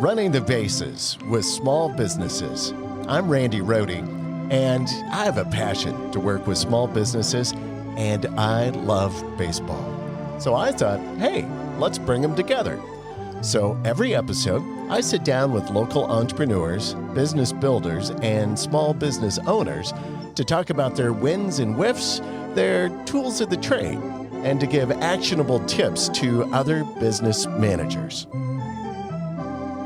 Running the Bases with Small Businesses. I'm Randy Rohde, and I have a passion to work with small businesses, and I love baseball. So I thought, hey, let's bring them together. So every episode, I sit down with local entrepreneurs, business builders, and small business owners to talk about their wins and whiffs, their tools of the trade, and to give actionable tips to other business managers.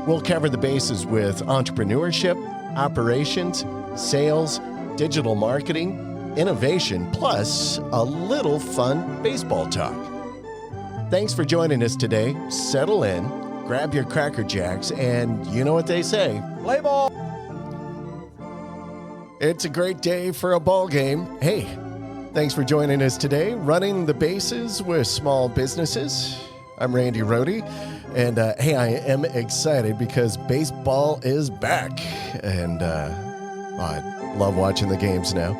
We'll cover the bases with entrepreneurship, operations, sales, digital marketing, innovation, plus a little fun baseball talk. Thanks for joining us today. Settle in, grab your Cracker Jacks, and you know what they say, play ball. It's a great day for a ball game. Hey, thanks for joining us today. Running the Bases with Small Businesses. I'm Randy Rohde. And hey, I am excited because baseball is back, and I love watching the games now.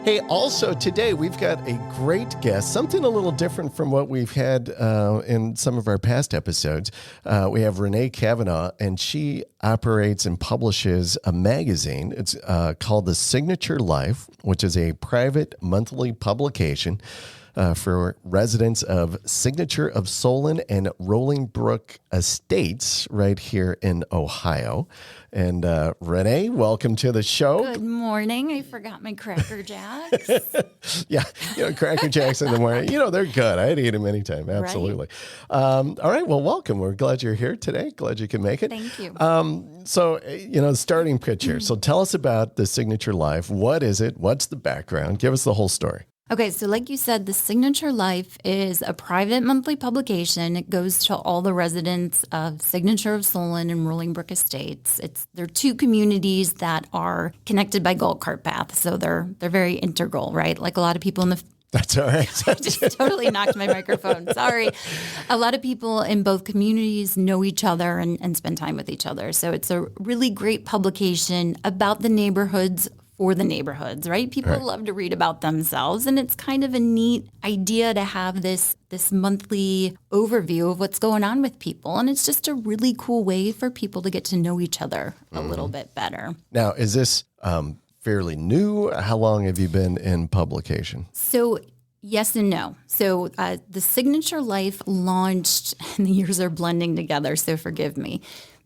Hey, also today we've got a great guest, something a little different from what we've had in some of our past episodes. We have Renee Cavanagh, and she operates and publishes a magazine. It's called The Signature Life, which is a private monthly publication for residents of Signature of Solon and Rolling Brook Estates right here in Ohio. And Renee, welcome to the show. Good morning. I forgot my Cracker Jacks. Yeah, Cracker Jacks in the morning. They're good. I'd eat them anytime. Absolutely. Right. All right. Well, welcome. We're glad you're here today. Glad you can make it. Thank you. So, starting pitch here. So tell us about the Signature Life. What is it? What's the background? Give us the whole story. Okay, so like you said, the Signature Life is a private monthly publication. It goes to all the residents of Signature of Solon and Rolling Brook Estates. They're two communities that are connected by Gold Cart Path, so they're very integral, right? Like a lot of people in the That's all right. I just totally knocked my microphone. Sorry. A lot of people in both communities know each other and spend time with each other. So it's a really great publication about the neighborhoods for the neighborhoods, right? People love to read about themselves, and it's kind of a neat idea to have this monthly overview of what's going on with people, and it's just a really cool way for people to get to know each other a little bit better. Now, is this fairly new? How long have you been in publication? So yes and no. So the Signature Life launched, and the years are blending together, so forgive me.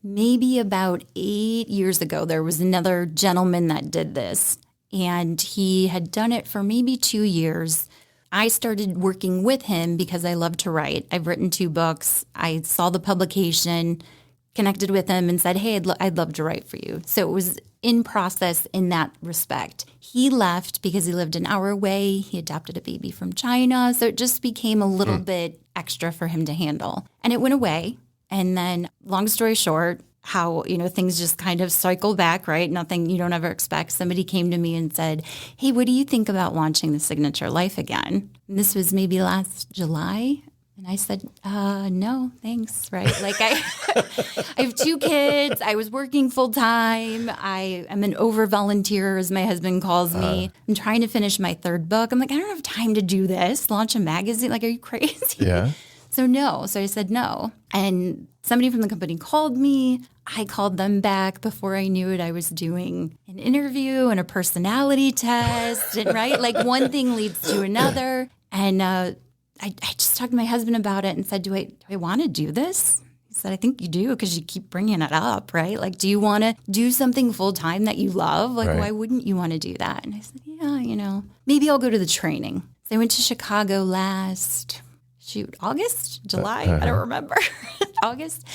Maybe about 8 years ago, there was another gentleman that did this, and he had done it for maybe 2 years. I started working with him because I love to write. I've written 2 books. I saw the publication, connected with him, and said, hey, I'd love to write for you. So it was in process in that respect. He left because he lived an hour away. He adopted a baby from China, so it just became a little bit extra for him to handle. And it went away. And then, long story short, how, things just kind of cycle back, right? Nothing you don't ever expect. Somebody came to me and said, hey, what do you think about launching the Signature Life again? And this was maybe last July. And I said, no, thanks, right? Like I have 2 kids. I was working full time. I am an over-volunteer, as my husband calls me. I'm trying to finish my 3rd book. I'm like, I don't have time to do this, launch a magazine. Like, are you crazy? Yeah. So no. So I said no. And somebody from the company called me. I called them back. Before I knew it, I was doing an interview and a personality test. And right, like one thing leads to another. And I just talked to my husband about it and said, do I want to do this? He said, I think you do, because you keep bringing it up, right? Like, do you want to do something full time that you love? Like, why wouldn't you want to do that? And I said, yeah, maybe I'll go to the training. So I went to Chicago August, July, I don't remember, August.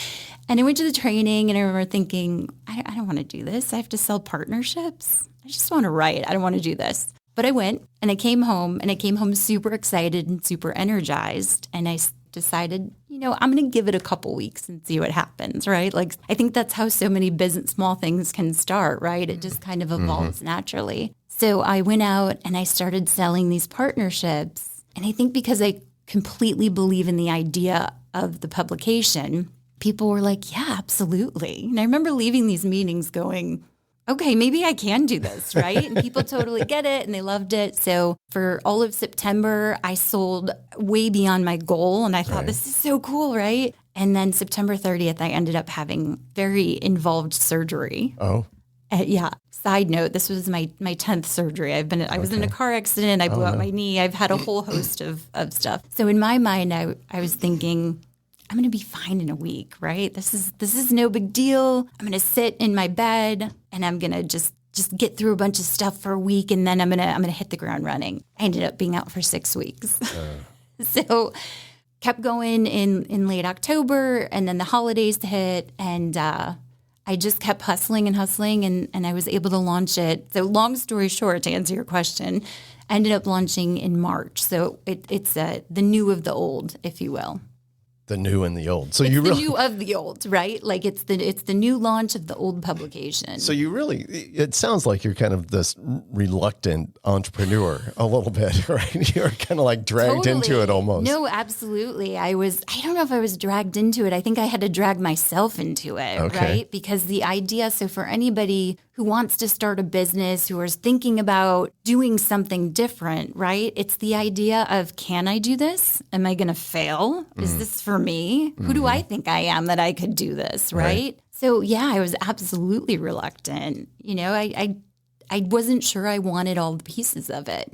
And I went to the training, and I remember thinking, I don't want to do this. I have to sell partnerships. I just want to write. I don't want to do this. But I went, and I came home super excited and super energized. And I decided, I'm going to give it a couple weeks and see what happens, right? Like, I think that's how so many small things can start, right? It just kind of evolves naturally. So I went out and I started selling these partnerships. And I think because I completely believe in the idea of the publication, people were like, yeah, absolutely. And I remember leaving these meetings going, okay, maybe I can do this, right? And people totally get it, and they loved it. So for all of September, I sold way beyond my goal, and I thought, this is so cool, right? And then September 30th, I ended up having very involved surgery. Oh, Yeah. Side note, this was my 10th surgery. I was in a car accident. I blew out my knee. I've had a whole host of stuff. So in my mind, I was thinking, I'm going to be fine in a week, right? This is no big deal. I'm going to sit in my bed and I'm going to just get through a bunch of stuff for a week, and then I'm going to hit the ground running. I ended up being out for 6 weeks. So kept going in late October, and then the holidays hit, and I just kept hustling, and I was able to launch it. So long story short, to answer your question, I ended up launching in March. So it's the new of the old, if you will. The new and the old. So it's you the really new of the old, right? Like it's the new launch of the old publication. So you really, it sounds like you're kind of this reluctant entrepreneur a little bit, right? You're kind of like dragged into it almost. No, absolutely. I don't know if I was dragged into it. I think I had to drag myself into it, right? Because the idea, so for anybody who wants to start a business, who is thinking about doing something different, right? It's the idea of, can I do this? Am I going to fail? Is this for me? Who do I think I am that I could do this, right? So yeah, I was absolutely reluctant. You know, I wasn't sure I wanted all the pieces of it.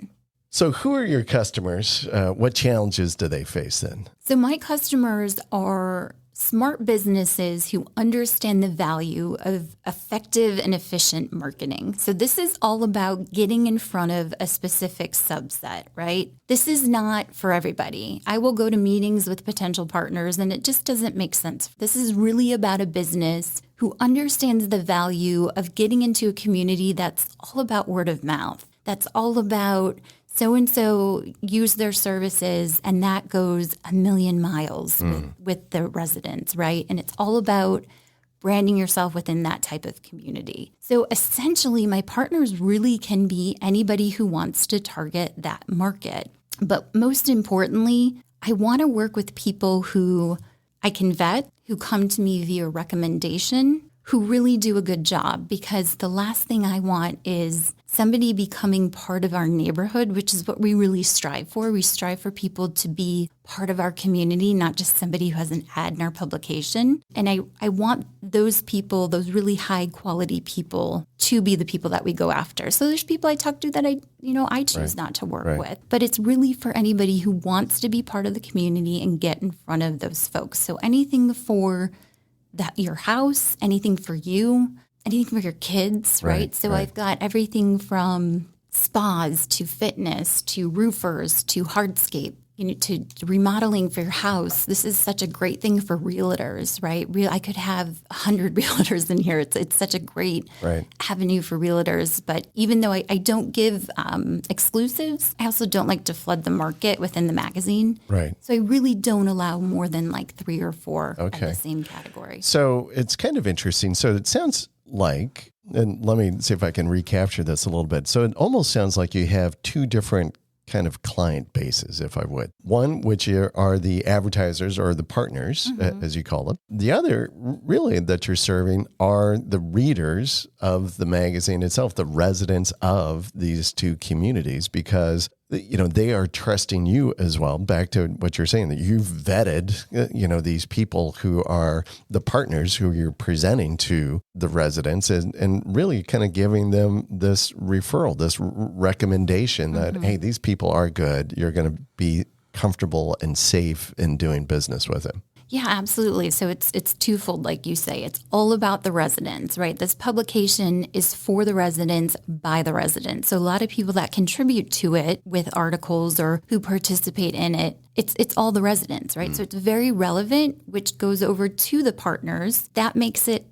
So who are your customers? What challenges do they face then? So my customers are smart businesses who understand the value of effective and efficient marketing. So this is all about getting in front of a specific subset, right? This is not for everybody. I will go to meetings with potential partners and it just doesn't make sense. This is really about a business who understands the value of getting into a community that's all about word of mouth. That's all about so-and-so use their services, and that goes a million miles with the residents, right? And it's all about branding yourself within that type of community. So essentially, my partners really can be anybody who wants to target that market. But most importantly, I want to work with people who I can vet, who come to me via recommendation, who really do a good job, because the last thing I want is somebody becoming part of our neighborhood, which is what we really strive for. We strive for people to be part of our community, not just somebody who has an ad in our publication. And I want those people, those really high quality people, to be the people that we go after. So there's people I talk to that I choose not to work with. But it's really for anybody who wants to be part of the community and get in front of those folks. So anything for your house, anything for you, anything for your kids, right? So I've got everything from spas to fitness to roofers to hardscape, to remodeling for your house. This is such a great thing for realtors, right? I could have 100 realtors in here. It's such a great avenue for realtors. But even though I don't give exclusives, I also don't like to flood the market within the magazine. Right. So I really don't allow more than like 3 or 4 of the same category. So it's kind of interesting. So it sounds like, and let me see if I can recapture this a little bit. So it almost sounds like you have 2 different kind of client bases, if I would. One, which are the advertisers or the partners, as you call it. The other, really, that you're serving are the readers of the magazine itself, the residents of these 2 communities, because they are trusting you as well. Back to what you're saying, that you've vetted, these people who are the partners who you're presenting to the residents, and really kind of giving them this referral, this recommendation that, hey, these people are good. You're going to be comfortable and safe in doing business with them. Yeah, absolutely. So it's twofold, like you say. It's all about the residents, right? This publication is for the residents, by the residents. So a lot of people that contribute to it with articles or who participate in it, it's all the residents, right? So it's very relevant, which goes over to the partners. That makes it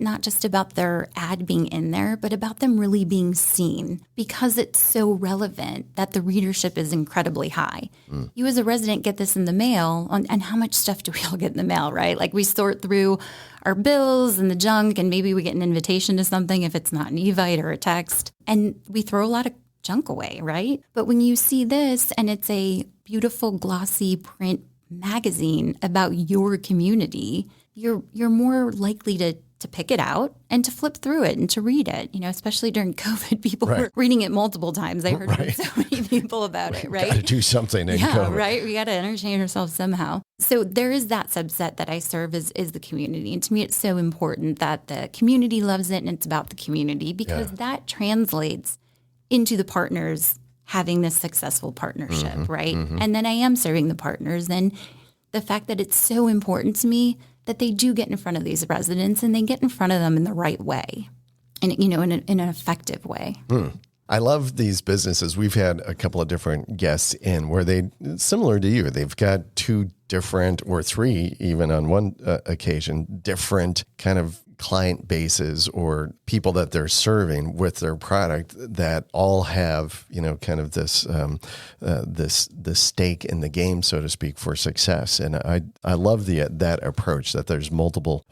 not just about their ad being in there, but about them really being seen, because it's so relevant that the readership is incredibly high. You as a resident get this in the mail, and how much stuff do we all get in the mail, right? Like we sort through our bills and the junk, and maybe we get an invitation to something if it's not an Evite or a text, and we throw a lot of junk away, right? But when you see this and it's a beautiful glossy print magazine about your community, you're more likely to to pick it out and to flip through it and to read it. Especially during COVID, people were reading it multiple times. I heard from so many people about it, right? Got to do something in COVID. Right. We got to entertain ourselves somehow. So there is that subset that I serve is the community. And to me, it's so important that the community loves it and it's about the community because that translates into the partners having this successful partnership, right? And then I am serving the partners. And the fact that it's so important to me that they do get in front of these residents and they get in front of them in the right way and, in an effective way. I love these businesses. We've had a couple of different guests in where similar to you, they've got two different or three, even on one occasion, different kind of client bases or people that they're serving with their product that all have, kind of this stake in the game, so to speak, for success. And I love that approach that there's multiple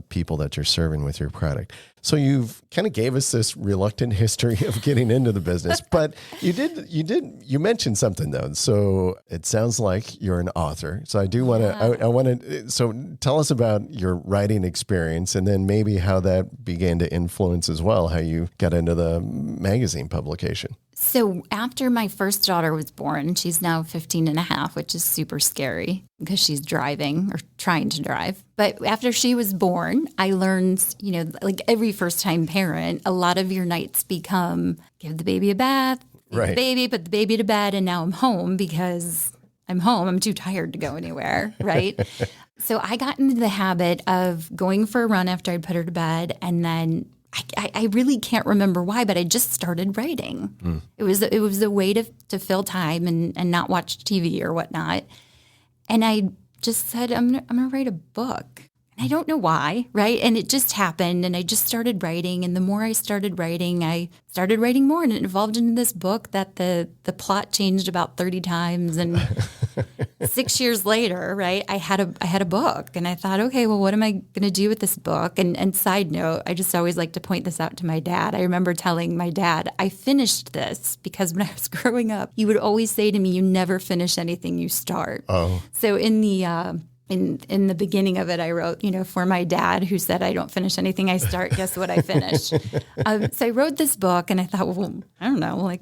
people that you're serving with your product. So you've kind of gave us this reluctant history of getting into the business, but you mentioned something though. So it sounds like you're an author. So I do want to, so tell us about your writing experience and then maybe how that began to influence as well, how you got into the magazine publication. So after my first daughter was born, she's now 15 and a half, which is super scary because she's driving or trying to drive. But after she was born, I learned, like every first-time parent, a lot of your nights become give the baby a bath, feed the baby, put the baby to bed, and now I'm home because I'm home. I'm too tired to go anywhere, right? So I got into the habit of going for a run after I'd put her to bed, and then I really can't remember why, but I just started writing. It was a way to fill time and not watch TV or whatnot. And I just said, I'm gonna write a book. And I don't know why, right? And it just happened, and I just started writing. And the more I started writing more, and it evolved into this book that the plot changed about 30 times. And 6 years later, right, I had a book, and I thought, okay, well, what am I going to do with this book? And side note, I just always like to point this out to my dad. I remember telling my dad, I finished this because when I was growing up, he would always say to me, you never finish anything you start. Oh. So in the beginning of it, I wrote, for my dad who said, I don't finish anything I start, guess what I finish? So I wrote this book, and I thought, well, I don't know, like,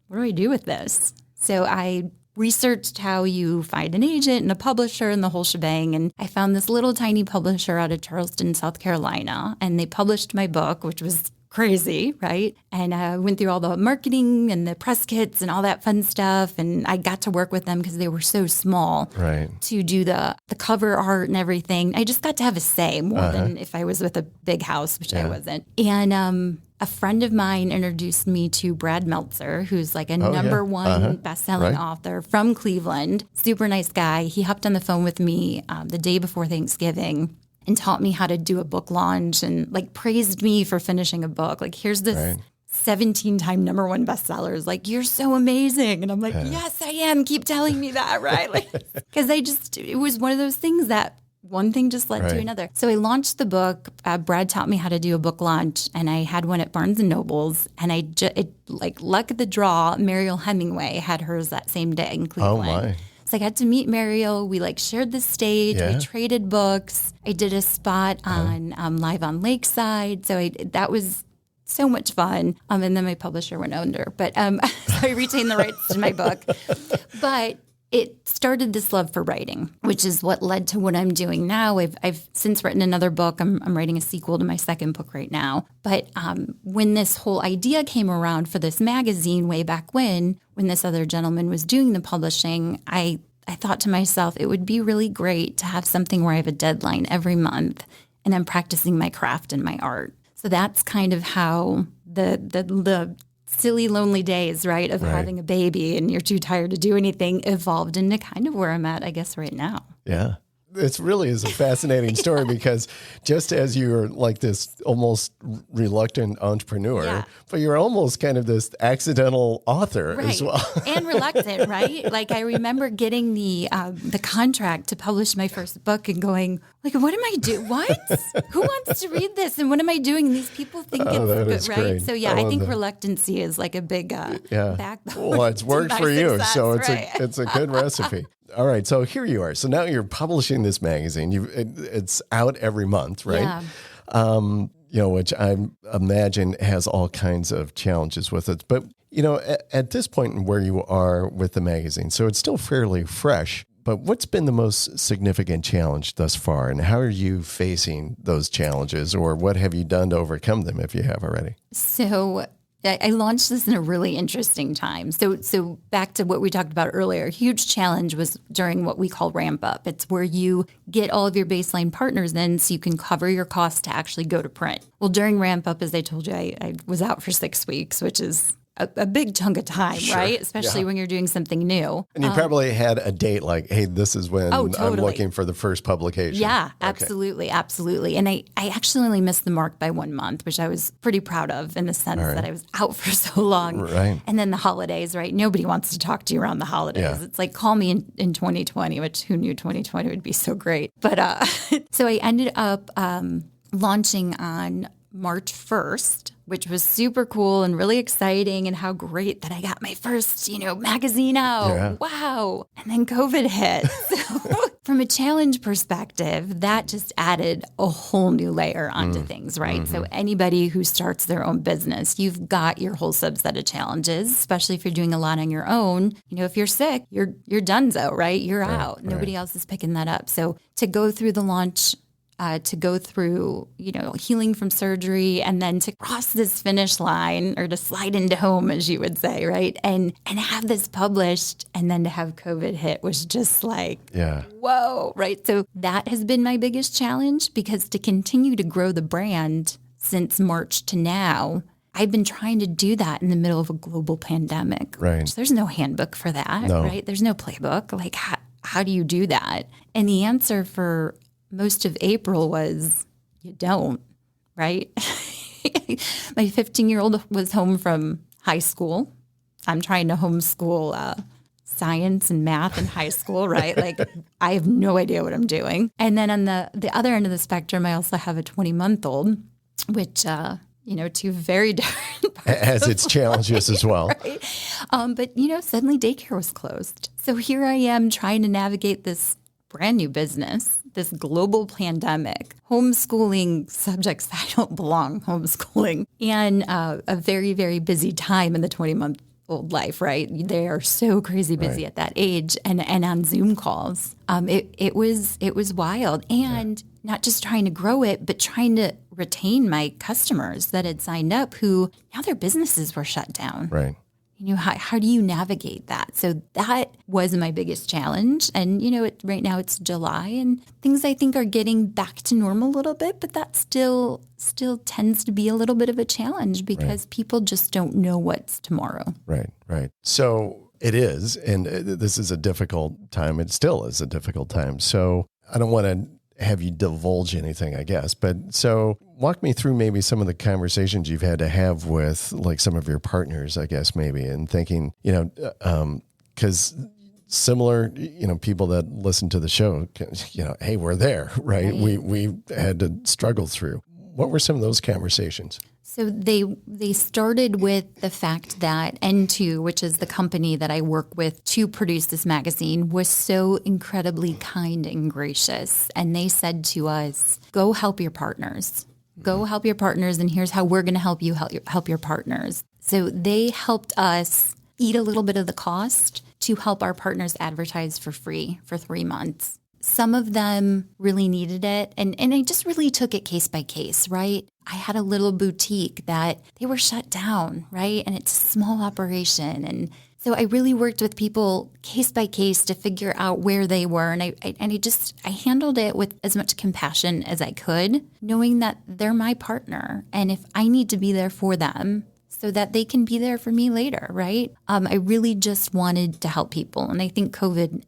what do I do with this? So I researched how you find an agent and a publisher and the whole shebang. And I found this little tiny publisher out of Charleston, South Carolina, and they published my book, which was crazy, right? And I went through all the marketing and the press kits and all that fun stuff. And I got to work with them because they were so small to do the cover art and everything. I just got to have a say more than if I was with a big house, which I wasn't. And a friend of mine introduced me to Brad Meltzer, who's like a number one best-selling author from Cleveland. Super nice guy. He hopped on the phone with me the day before Thanksgiving and taught me how to do a book launch and like praised me for finishing a book. Like, here's this 17-time number one bestsellers. Like, you're so amazing. And I'm like, yes, I am. Keep telling me that, right? Like, because it was one of those things that one thing just led to another. So I launched the book. Brad taught me how to do a book launch, and I had one at Barnes & Noble's. And like luck of the draw, Mariel Hemingway had hers that same day in Cleveland. Oh, my. So I got to meet Mariel. We like shared the stage. We traded books. I did a spot on Live on Lakeside. So that was so much fun. And then my publisher went under. But so I retained the rights to my book. But it started this love for writing, which is what led to what I'm doing now. I've since written another book. I'm writing a sequel to my second book right now. But when this whole idea came around for this magazine way back when this other gentleman was doing the publishing, I thought to myself, it would be really great to have something where I have a deadline every month and I'm practicing my craft and my art. So that's kind of how the silly, lonely days, right, of having a baby and you're too tired to do anything evolved into kind of where I'm at, I guess, right now. Yeah. It really is a fascinating story because just as you're like this almost reluctant entrepreneur, but you're almost kind of this accidental author as well. And reluctant, right? Like I remember getting the contract to publish my first book and going, like, what am I doing? What? Who wants to read this? And what am I doing? And these people think it's good, right? Great. So I think reluctancy is like a big backbone. Well, it's worked for you, success, so it's a good recipe. All right, so here you are. So now you're publishing this magazine. It's out every month, right? Which I imagine has all kinds of challenges with it. But, at this point in where you are with the magazine, so it's still fairly fresh, but what's been the most significant challenge thus far? And how are you facing those challenges, or what have you done to overcome them if you have already? So I launched this in a really interesting time. So back to what we talked about earlier, a huge challenge was during what we call ramp up. It's where you get all of your baseline partners in so you can cover your costs to actually go to print. Well, during ramp up, as I told you, I was out for 6 weeks, which is a big chunk of time, Sure. right? Especially when you're doing something new. And you probably had a date like, hey, this is when totally. I'm looking for the first publication. Yeah, Okay. absolutely. And I actually only missed the mark by 1 month, which I was pretty proud of in the sense that I was out for so long. Right. And then the holidays, right? Nobody wants to talk to you around the holidays. Yeah. It's like, call me in 2020, which who knew 2020 would be so great. But so I ended up launching on March 1st, which was super cool and really exciting, and how great that I got my first, magazine out. Yeah. Wow. And then COVID hit. So from a challenge perspective, that just added a whole new layer onto things, right? So anybody who starts their own business, you've got your whole subset of challenges, especially if you're doing a lot on your own. If you're sick, you're donezo, right? You're out. Nobody else is picking that up. So to go through the launch, to go through, healing from surgery, and then to cross this finish line, or to slide into home, as you would say, right? And have this published, and then to have COVID hit was just like, whoa, right? So that has been my biggest challenge, because to continue to grow the brand since March to now, I've been trying to do that in the middle of a global pandemic. Right. There's no handbook for that, right? There's no playbook. Like, how do you do that? And the answer for most of April was, you don't, right? My 15-year-old was home from high school. I'm trying to homeschool science and math in high school, right? Like, I have no idea what I'm doing. And then on the other end of the spectrum, I also have a 20-month-old, which, two very different parts. Has its challenges as well. Right? But, suddenly daycare was closed. So here I am trying to navigate this brand new business, this global pandemic, homeschooling subjects that I don't belong homeschooling, and a very, very busy time in the 20-month-old life, right? They are so crazy busy at that age, and on Zoom calls. It was wild. And not just trying to grow it, but trying to retain my customers that had signed up, who now their businesses were shut down. Right. How do you navigate that? So that was my biggest challenge. And, right now it's July, and things I think are getting back to normal a little bit, but that still tends to be a little bit of a challenge, because people just don't know what's tomorrow. Right. So it is, and this is a difficult time. It still is a difficult time. So I don't want to have you divulge anything, I guess. But so walk me through maybe some of the conversations you've had to have with like some of your partners, I guess, maybe, and thinking, because similar, people that listen to the show, hey, we're there, right? We had to struggle through. What were some of those conversations? So they started with the fact that N2, which is the company that I work with to produce this magazine, was so incredibly kind and gracious. And they said to us, go help your partners. Go help your partners, and here's how we're going to help you help your partners. So they helped us eat a little bit of the cost to help our partners advertise for free for 3 months. Some of them really needed it, and I just really took it case by case, right? I had a little boutique that they were shut down, right? And it's a small operation. And so I really worked with people case by case to figure out where they were. And I handled it with as much compassion as I could, knowing that they're my partner. And if I need to be there for them so that they can be there for me later, right? I really just wanted to help people. And I think COVID,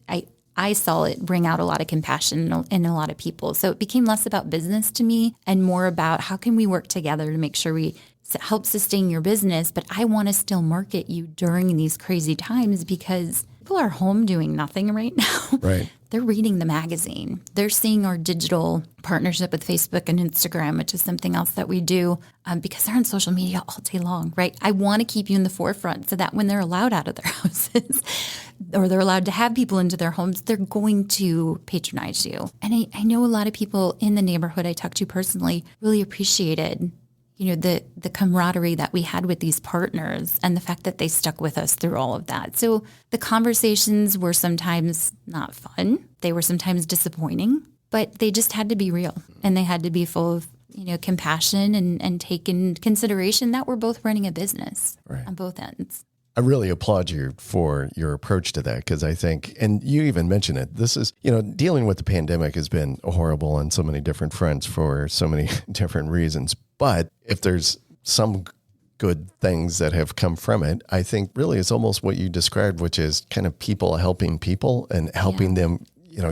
I saw it bring out a lot of compassion in a lot of people. So it became less about business to me and more about how can we work together to make sure we help sustain your business, but I want to still market you during these crazy times, because people are home doing nothing right now. Right. they're reading the magazine. They're seeing our digital partnership with Facebook and Instagram, which is something else that we do because they're on social media all day long, right? I want to keep you in the forefront so that when they're allowed out of their houses or they're allowed to have people into their homes, they're going to patronize you. And I know a lot of people in the neighborhood I talked to personally really appreciated the camaraderie that we had with these partners and the fact that they stuck with us through all of that. So the conversations were sometimes not fun. They were sometimes disappointing, but they just had to be real and they had to be full of, compassion and take in consideration that we're both running a business on both ends. I really applaud you for your approach to that because I think, and you even mentioned it, this is, dealing with the pandemic has been horrible on so many different fronts for so many different reasons. But if there's some good things that have come from it, I think really it's almost what you described, which is kind of people helping people and helping them,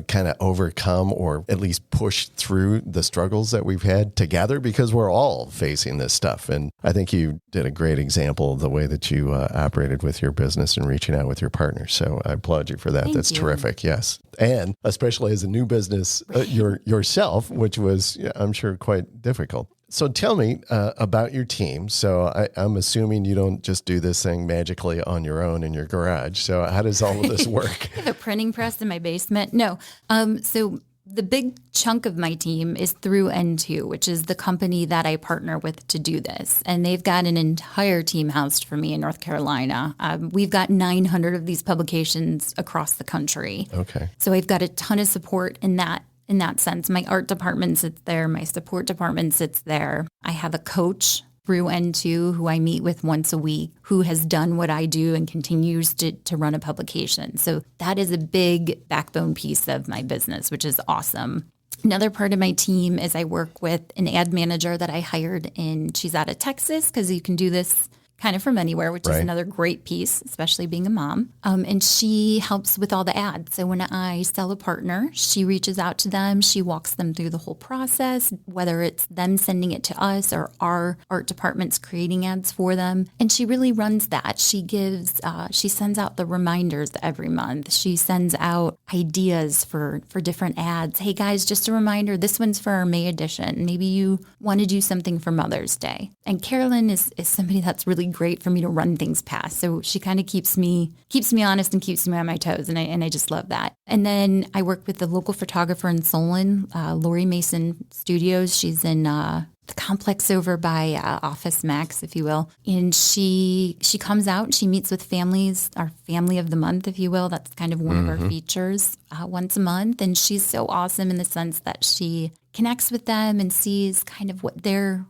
kind of overcome or at least push through the struggles that we've had together because we're all facing this stuff. And I think you did a great example of the way that you operated with your business and reaching out with your partners. So I applaud you for that. That's terrific. Yes. And especially as a new business yourself, which was, I'm sure, quite difficult. So tell me about your team. So I'm assuming you don't just do this thing magically on your own in your garage. So how does all of this work? I have a printing press in my basement. No. So the big chunk of my team is through N2, which is the company that I partner with to do this. And they've got an entire team housed for me in North Carolina. We've got 900 of these publications across the country. Okay. So I've got a ton of support in that sense. My art department sits there. My support department sits there. I have a coach through N2 who I meet with once a week who has done what I do and continues to run a publication. So that is a big backbone piece of my business, which is awesome. Another part of my team is I work with an ad manager that I hired she's out of Texas because you can do this kind of from anywhere, which is another great piece, especially being a mom. And she helps with all the ads. So when I sell a partner, she reaches out to them. She walks them through the whole process, whether it's them sending it to us or our art departments creating ads for them. And she really runs that. She sends out the reminders every month. She sends out ideas for different ads. Hey guys, just a reminder, this one's for our May edition. Maybe you want to do something for Mother's Day. And Carolyn is somebody that's really great for me to run things past. So she kind of keeps me honest and keeps me on my toes. And I just love that. And then I work with the local photographer in Solon, Lori Mason Studios. She's in the complex over by Office Max, if you will. And she comes out and she meets with families, our family of the month, if you will. That's kind of one of our features once a month. And she's so awesome in the sense that she connects with them and sees kind of what they're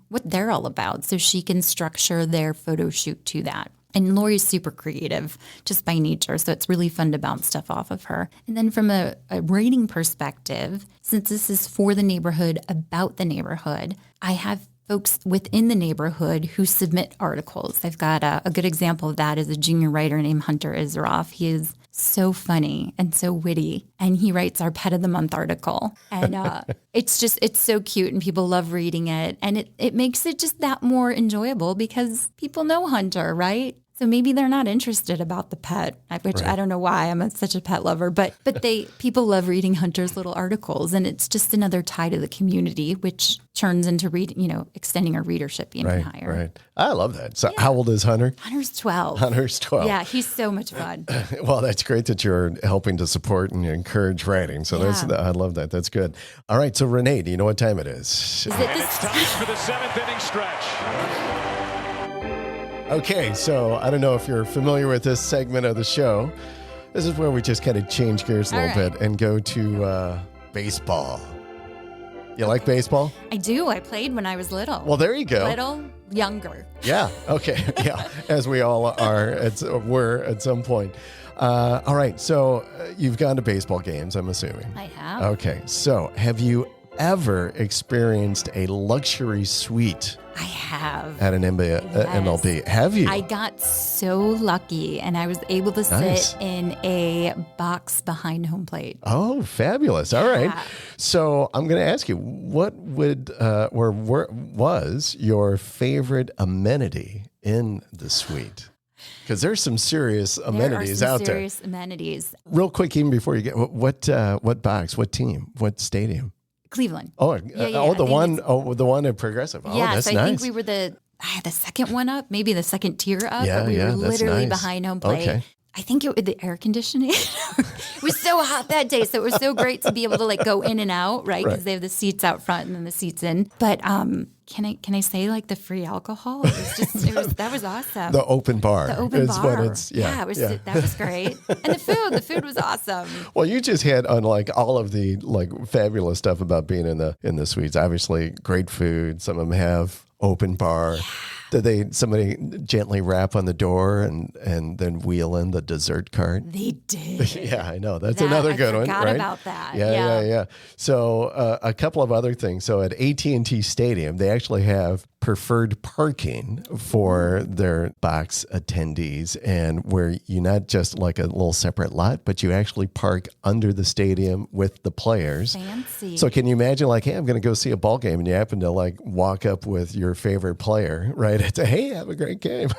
all about. So she can structure their photo shoot to that. And Lori's super creative just by nature, so it's really fun to bounce stuff off of her. And then from a writing perspective, since this is for the neighborhood, about the neighborhood, I have folks within the neighborhood who submit articles. I've got a good example of that is a junior writer named Hunter Isroff. He is so funny and so witty, and he writes our Pet of the Month article. And it's so cute, and people love reading it. And it makes it just that more enjoyable because people know Hunter, right? So maybe they're not interested about the pet, which I don't know why. I'm such a pet lover, but people love reading Hunter's little articles, and it's just another tie to the community, which turns into extending our readership even higher. Right. I love that. So how old is Hunter? Hunter's 12. Hunter's 12. Yeah, he's so much fun. Well, that's great that you're helping to support and encourage writing. So I love that. That's good. All right. So Renee, do you know what time it is? It's time for the 7th inning stretch. Okay, so I don't know if you're familiar with this segment of the show. This is where we just kind of change gears a little bit and go to baseball. You like baseball? I do. I played when I was little. Well, there you go. Little, younger. Yeah. Okay. Yeah. As we all were at some point. All right. So you've gone to baseball games, I'm assuming. I have. Okay. So have you ever experienced a luxury suite? I have. At an MLB. Have you? I got so lucky, and I was able to sit in a box behind home plate. Oh, fabulous. All right. So I'm going to ask you, what was your favorite amenity in the suite? Because there's some serious amenities there are some out serious amenities. Real quick, even before you get what box, what team, what stadium? Cleveland. The one at Progressive. Oh, yeah, that's so I nice. think we were the second one up, maybe the second tier up. Yeah, but we were literally nice. behind home plate. Okay. I think the air conditioning. It was so hot that day, so it was so great to be able to like go in and out, right? Because they have the seats out front and then the seats in. But can I say like the free alcohol? That was awesome. The open bar. The open bar. What it's, That was great. And the food was awesome. Well, you just hit on like all of the like fabulous stuff about being in the suites. Obviously, great food. Some of them have open bar. Yeah. Did somebody gently rap on the door and then wheel in the dessert cart? They did. Yeah, I know. That's another good one. I forgot about that. Yeah. So a couple of other things. So at AT&T Stadium, they actually have preferred parking for their box attendees, and where you not just like a little separate lot, but you actually park under the stadium with the players. Fancy. So can you imagine like, hey, I'm going to go see a ball game, and you happen to like walk up with your favorite player, right? It's hey, have a great game.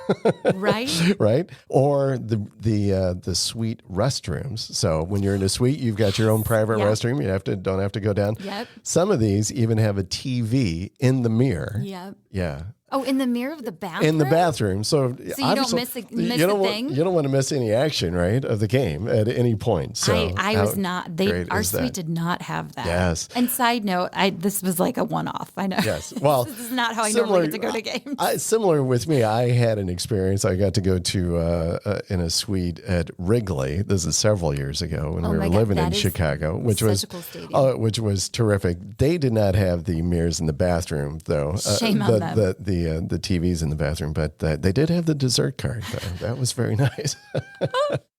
Right. Right. Or the suite restrooms. So when you're in a suite, you've got your own private restroom. You don't have to go down. Yep. Some of these even have a TV in the mirror. Yep. Yeah. Oh, in the mirror of the bathroom? In the bathroom. So you don't miss a thing? You don't want to miss any action, right, of the game at any point. So I was not. Our suite did not have that. Yes. And side note, this was like a one-off. I know. Yes. Well, this is not how I normally get to go to games. Similar with me, I had an experience. I got to go to in a suite at Wrigley. This is several years ago when we were living in Chicago, which was such a cool stadium. Which was terrific. They did not have the mirrors in the bathroom, though. Shame on them. The TVs in the bathroom, but they did have the dessert cart, though. That was very nice.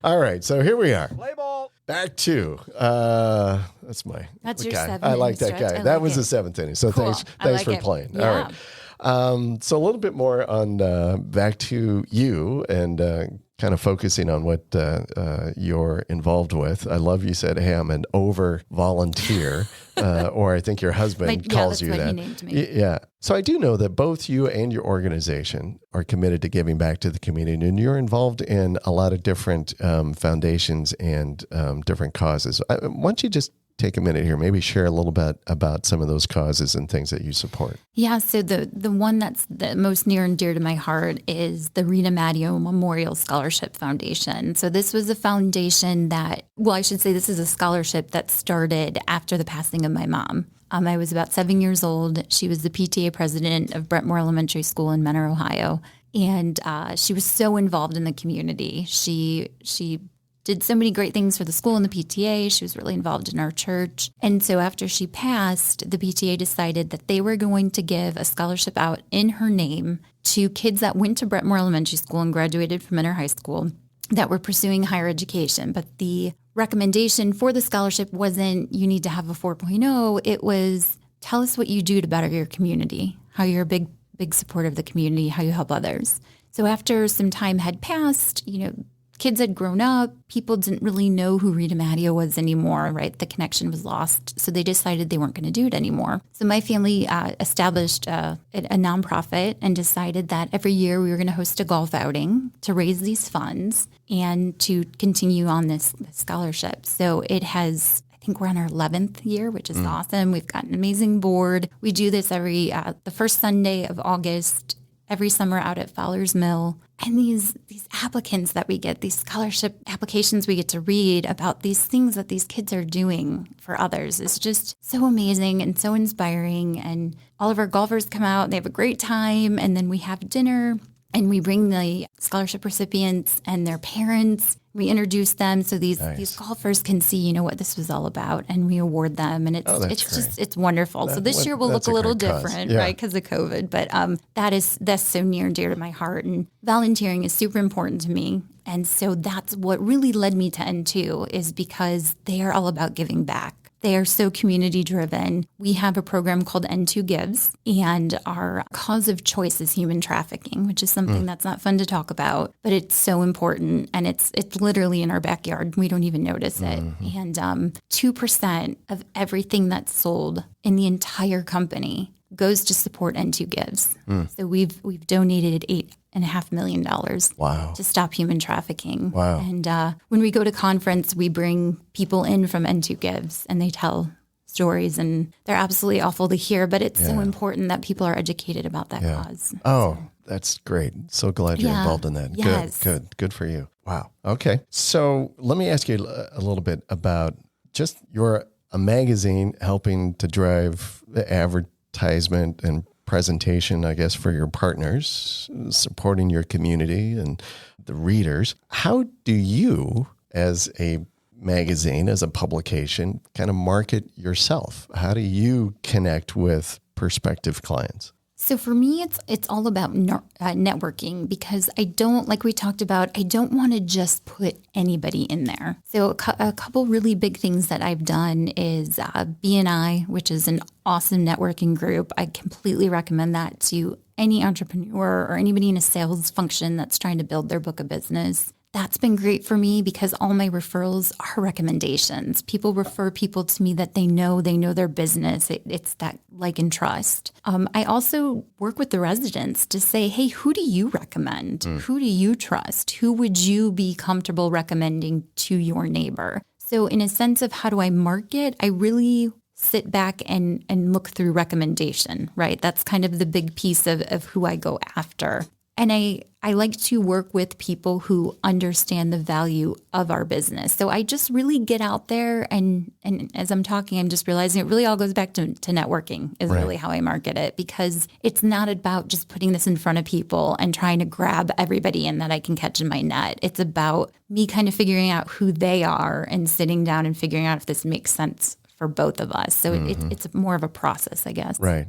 All right, so here we are. Play ball. Back to that's your guy. seventh I like that stretch. guy. That was the seventh inning. So cool. thanks for playing. Yeah. All right. So a little bit more on back to you and kind of focusing on what you're involved with. I love you said, hey, I'm an over volunteer, or I think your husband calls you that's that. what he named me. Yeah. So I do know that both you and your organization are committed to giving back to the community, and you're involved in a lot of different foundations and different causes. Why don't you just take a minute here, maybe share a little bit about some of those causes and things that you support. Yeah, so the one that's the most near and dear to my heart is the Rita Matteo Memorial Scholarship Foundation. So this was a foundation this is a scholarship that started after the passing of my mom. I was about 7 years old. She was the PTA president of Brentmore Elementary School in Mentor, Ohio. And she was so involved in the community. She did so many great things for the school and the PTA. She was really involved in our church. And so after she passed, the PTA decided that they were going to give a scholarship out in her name to kids that went to Brentmore Elementary School and graduated from Mentor High School that were pursuing higher education. But the recommendation for the scholarship wasn't you need to have a 4.0. It was tell us what you do to better your community, how you're a big supporter of the community, how you help others. So after some time had passed, kids had grown up. People didn't really know who Rita Matteo was anymore, right? The connection was lost. So they decided they weren't going to do it anymore. So my family established a nonprofit and decided that every year we were going to host a golf outing to raise these funds and to continue on this scholarship. So it has, I think we're on our 11th year, which is awesome. We've got an amazing board. We do this every the first Sunday of August, every summer out at Fowler's Mill. And these applicants that we get, these scholarship applications we get to read about these things that these kids are doing for others is just so amazing and so inspiring. And all of our golfers come out and they have a great time. And then we have dinner and we bring the scholarship recipients and their parents. We introduce them so these golfers can see, what this was all about, and we award them. And it's wonderful. So this year will look a little different, right, because of COVID. But that's so near and dear to my heart. And volunteering is super important to me. And so that's what really led me to N2 is because they are all about giving back. They are so community driven. We have a program called N2 Gives, and our cause of choice is human trafficking, which is something that's not fun to talk about, but it's so important, and it's literally in our backyard. We don't even notice it. And 2% of everything that's sold in the entire company goes to support N2 Gives. So we've donated $8.5 million Wow. to stop human trafficking. Wow. And when we go to conference, we bring people in from N2 Gives, and they tell stories, and they're absolutely awful to hear, but it's so important that people are educated about that cause. Oh, that's great. So glad you're involved in that. Yes. Good for you. Wow. Okay. So let me ask you a little bit about just you're a magazine helping to drive the advertisement and presentation, I guess, for your partners, supporting your community and the readers. How do you, as a magazine, as a publication, kind of market yourself? How do you connect with prospective clients? So for me, it's all about networking, because I don't, like we talked about, I don't want to just put anybody in there. So a couple really big things that I've done is BNI, which is an awesome networking group. I completely recommend that to any entrepreneur or anybody in a sales function that's trying to build their book of business. That's been great for me because all my referrals are recommendations. People refer people to me that they know their business. It's that like and trust. I also work with the residents to say, hey, who do you recommend? Who do you trust? Who would you be comfortable recommending to your neighbor? So in a sense of how do I market, I really sit back and look through recommendation, right? That's kind of the big piece of who I go after. And I like to work with people who understand the value of our business. So I just really get out there and as I'm talking, I'm just realizing it really all goes back to networking is really how I market it, because it's not about just putting this in front of people and trying to grab everybody in that I can catch in my net. It's about me kind of figuring out who they are and sitting down and figuring out if this makes sense for both of us. So it's more of a process, I guess. Right.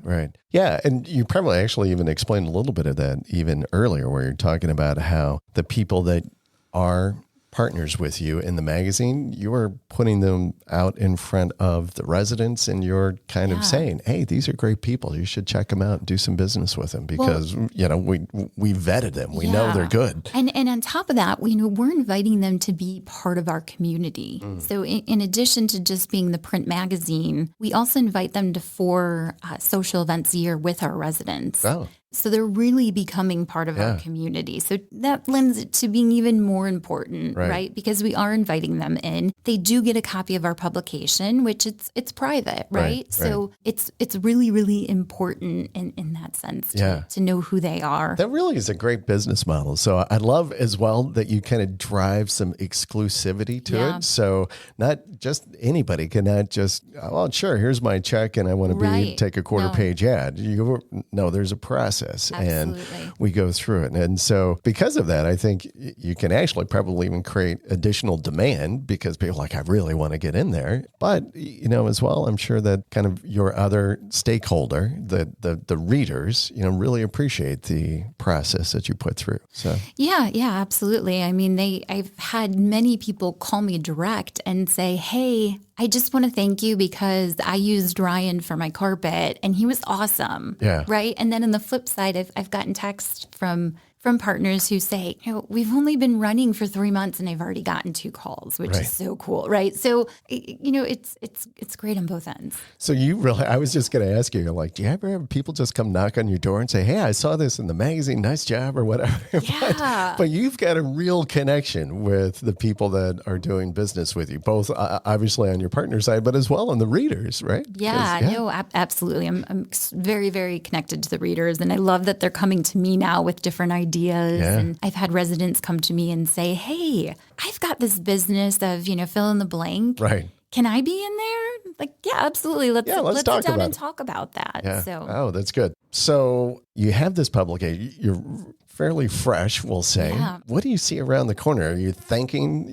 Yeah. And you probably actually even explained a little bit of that even earlier, where you're talking about how the people that are partners with you in the magazine, you're putting them out in front of the residents, and you're kind of saying, hey, these are great people. You should check them out and do some business with them because, we vetted them. We know they're good. And on top of that, we're inviting them to be part of our community. So in addition to just being the print magazine, we also invite them to 4 social events a year with our residents. Oh. So they're really becoming part of our community. So that lends it to being even more important, right? Because we are inviting them in. They do get a copy of our publication, which it's private, right? So it's really, really important in that sense to know who they are. That really is a great business model. So I love as well that you kind of drive some exclusivity to it. So not just anybody cannot just, oh, sure, here's my check and I want to take a quarter page ad. There's a process. And we go through it. And so because of that, I think you can actually probably even create additional demand because people are like, I really want to get in there. But, as well, I'm sure that kind of your other stakeholder, the readers, really appreciate the process that you put through. So Yeah, absolutely. I mean, I've had many people call me direct and say, hey, I just want to thank you because I used Ryan for my carpet and he was awesome. Yeah. Right. And then on the flip side, I've gotten texts from partners who say, we've only been running for 3 months and I've already gotten 2 calls, which is so cool. Right. So, it's great on both ends. So I was just going to ask you, do you ever have people just come knock on your door and say, hey, I saw this in the magazine, nice job or whatever. Yeah. But you've got a real connection with the people that are doing business with you, both obviously on your partner side, but as well on the readers, right? Yeah, no, absolutely. I'm very, very connected to the readers, and I love that they're coming to me now with different ideas. And I've had residents come to me and say, hey, I've got this business of, fill in the blank. Right. Can I be in there? Like, yeah, absolutely. Let's sit down and talk about that. Yeah. So. Oh, that's good. So you have this publication. You're fairly fresh, we'll say. Yeah. What do you see around the corner? Are you thinking,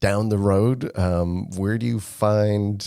down the road? Where do you find,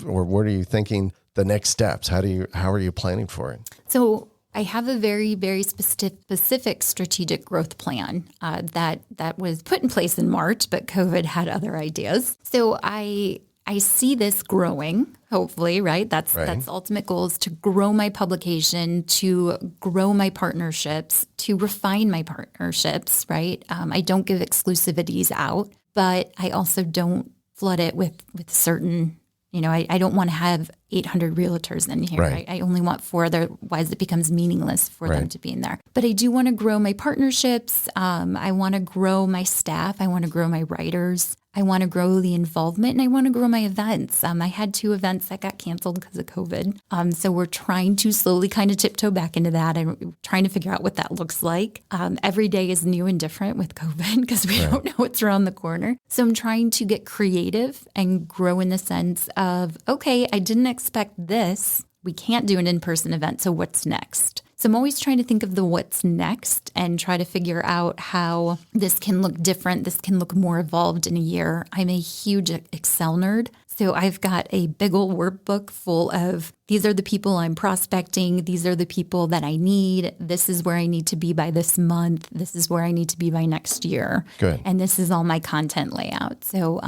or what are you thinking the next steps? How are you planning for it? So I have a very, very specific strategic growth plan that was put in place in March, but COVID had other ideas. So I see this growing, hopefully, right? That's the ultimate goal, is to grow my publication, to grow my partnerships, to refine my partnerships, right? I don't give exclusivities out, but I also don't flood it with certain, I don't want to have 800 realtors in here. Right. I only want 4, otherwise it becomes meaningless for them Right. to be in there. But I do want to grow my partnerships. I want to grow my staff. I want to grow my writers. I want to grow the involvement, and I want to grow my events. I had 2 events that got canceled because of COVID. So we're trying to slowly kind of tiptoe back into that and trying to figure out what that looks like. Every day is new and different with COVID because we don't know what's around the corner. So I'm trying to get creative and grow in the sense of, okay, I didn't expect this. We can't do an in-person event. So what's next? So I'm always trying to think of the what's next and try to figure out how this can look different. This can look more evolved in a year. I'm a huge Excel nerd. So I've got a big old workbook full of these are the people I'm prospecting. These are the people that I need. This is where I need to be by this month. This is where I need to be by next year. Good. And this is all my content layout. So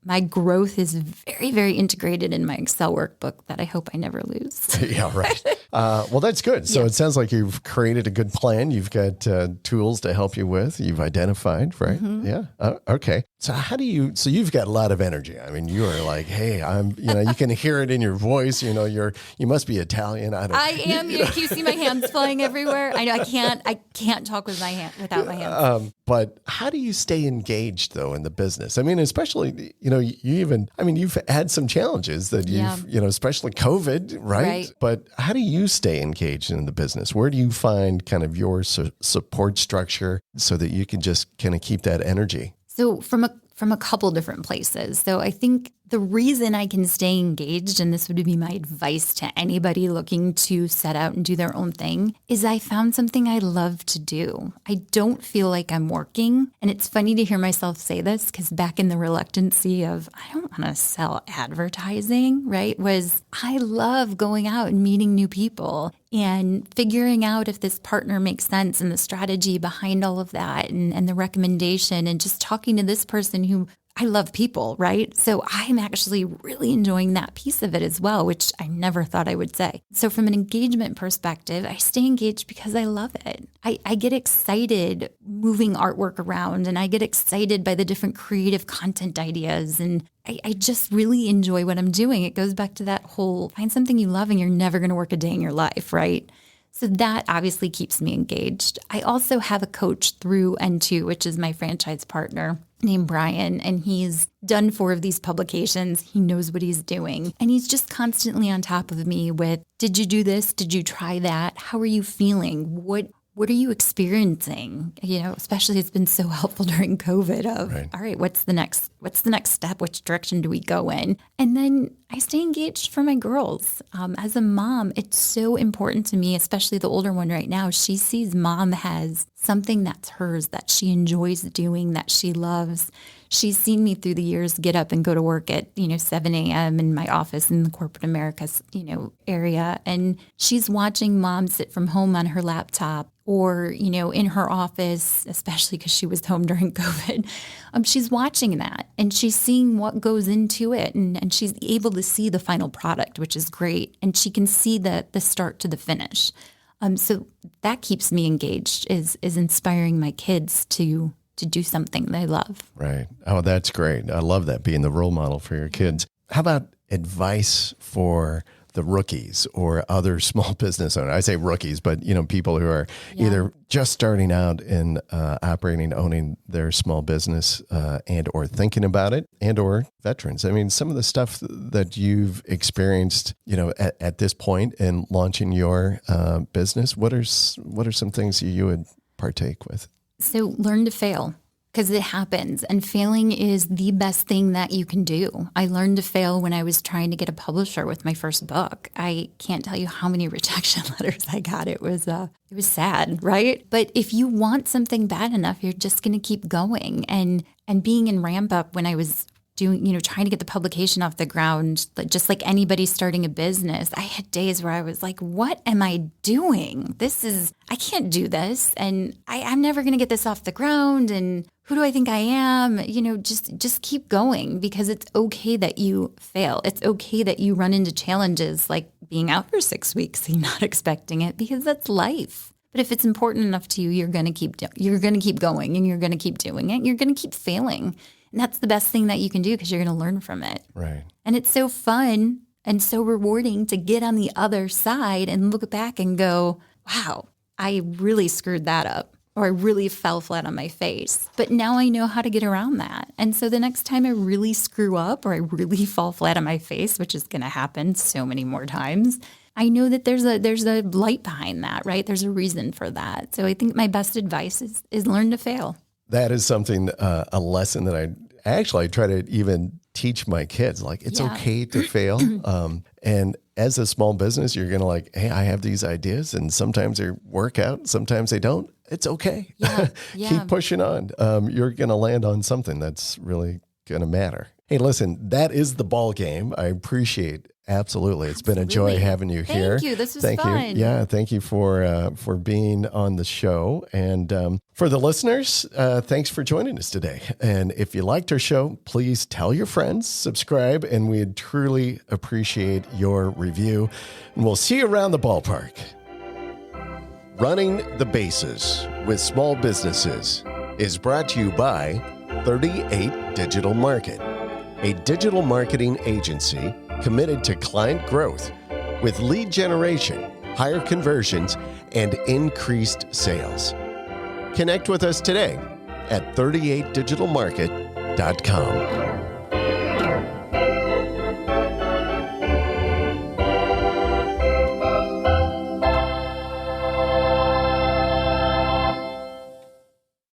my growth is very, very integrated in my Excel workbook that I hope I never lose. Yeah, right. Well, that's good. So it sounds like you've created a good plan. You've got tools to help you with. You've identified, right? Mm-hmm. Yeah. Okay. So how do you? So you've got a lot of energy. I mean, you are like, hey, I'm. You can hear it in your voice. You must be Italian. I am. You see my hands flying everywhere. I know. I can't talk with my hand without my hands. But how do you stay engaged though in the business? I mean, especially you've had some challenges that you've especially COVID, right? But how do you stay engaged in the business? Where do you find kind of your support structure so that you can just kind of keep that energy? So from a couple different places. So I think the reason I can stay engaged, and this would be my advice to anybody looking to set out and do their own thing, is I found something I love to do. I don't feel like I'm working. And it's funny to hear myself say this because back in the reluctancy of, I don't want to sell advertising, right, was I love going out and meeting new people and figuring out if this partner makes sense and the strategy behind all of that and the recommendation and just talking to this person who I love people, right? So I'm actually really enjoying that piece of it as well, which I never thought I would say. So from an engagement perspective, I stay engaged because I love it. I get excited moving artwork around and I get excited by the different creative content ideas. And I just really enjoy what I'm doing. It goes back to that whole find something you love and you're never going to work a day in your life, right? So that obviously keeps me engaged. I also have a coach through N2, which is my franchise partner named Brian, and he's done 4 of these publications. He knows what he's doing. And he's just constantly on top of me with, did you do this? Did you try that? How are you feeling? What are you experiencing? Especially it's been so helpful during COVID of, all right, what's the next step? Which direction do we go in? And then I stay engaged for my girls. As a mom, it's so important to me, especially the older one right now. She sees mom has something that's hers, that she enjoys doing, that she loves. She's seen me through the years get up and go to work at, 7 a.m. in my office in the corporate America, area. And she's watching mom sit from home on her laptop or, in her office, especially because she was home during COVID. She's watching that and she's seeing what goes into it. And she's able to see the final product, which is great. And she can see the start to the finish. So that keeps me engaged is inspiring my kids to do something they love. Right. Oh, that's great. I love that, being the role model for your kids. How about advice for the rookies or other small business owners? I say rookies, but people who are either just starting out in operating, owning their small business and or thinking about it, and or veterans. I mean, some of the stuff that you've experienced, at this point in launching your business, what are some things you would partake with? So learn to fail because it happens, and failing is the best thing that you can do. I learned to fail when I was trying to get a publisher with my first book. I can't tell you how many rejection letters I got. It was sad, right? But if you want something bad enough, you're just going to keep going. And being in ramp up when I was doing, trying to get the publication off the ground, just like anybody starting a business, I had days where I was like, what am I doing? I can't do this. And I'm never going to get this off the ground. And who do I think I am? Just keep going because it's okay that you fail. It's okay that you run into challenges like being out for 6 weeks and not expecting it because that's life. But if it's important enough to you, you're going to keep going and you're going to keep doing it. You're going to keep failing. And that's the best thing that you can do because you're going to learn from it. Right. And it's so fun. and so rewarding to get on the other side and look back and go, wow, I really screwed that up, or I really fell flat on my face. But now I know how to get around that. And so the next time I really screw up or I really fall flat on my face, which is going to happen so many more times, I know that there's a light behind that, right? There's a reason for that. So I think my best advice is learn to fail. That is something, a lesson that I try to even teach my kids. Like, it's okay to fail. And as a small business, you're going to like, hey, I have these ideas and sometimes they work out, sometimes they don't. It's okay. Yeah. Keep pushing on. You're going to land on something that's really going to matter. Hey, listen, that is the ball game. I appreciate Absolutely. It's been a joy having you here. Thank you. This was fun. Yeah. Thank you for being on the show. And for the listeners, thanks for joining us today. And if you liked our show, please tell your friends, subscribe, and we'd truly appreciate your review. And we'll see you around the ballpark. Running the Bases with Small Businesses is brought to you by 38 Digital Market, a digital marketing agency committed to client growth with lead generation, higher conversions, and increased sales. Connect with us today at 38digitalmarket.com.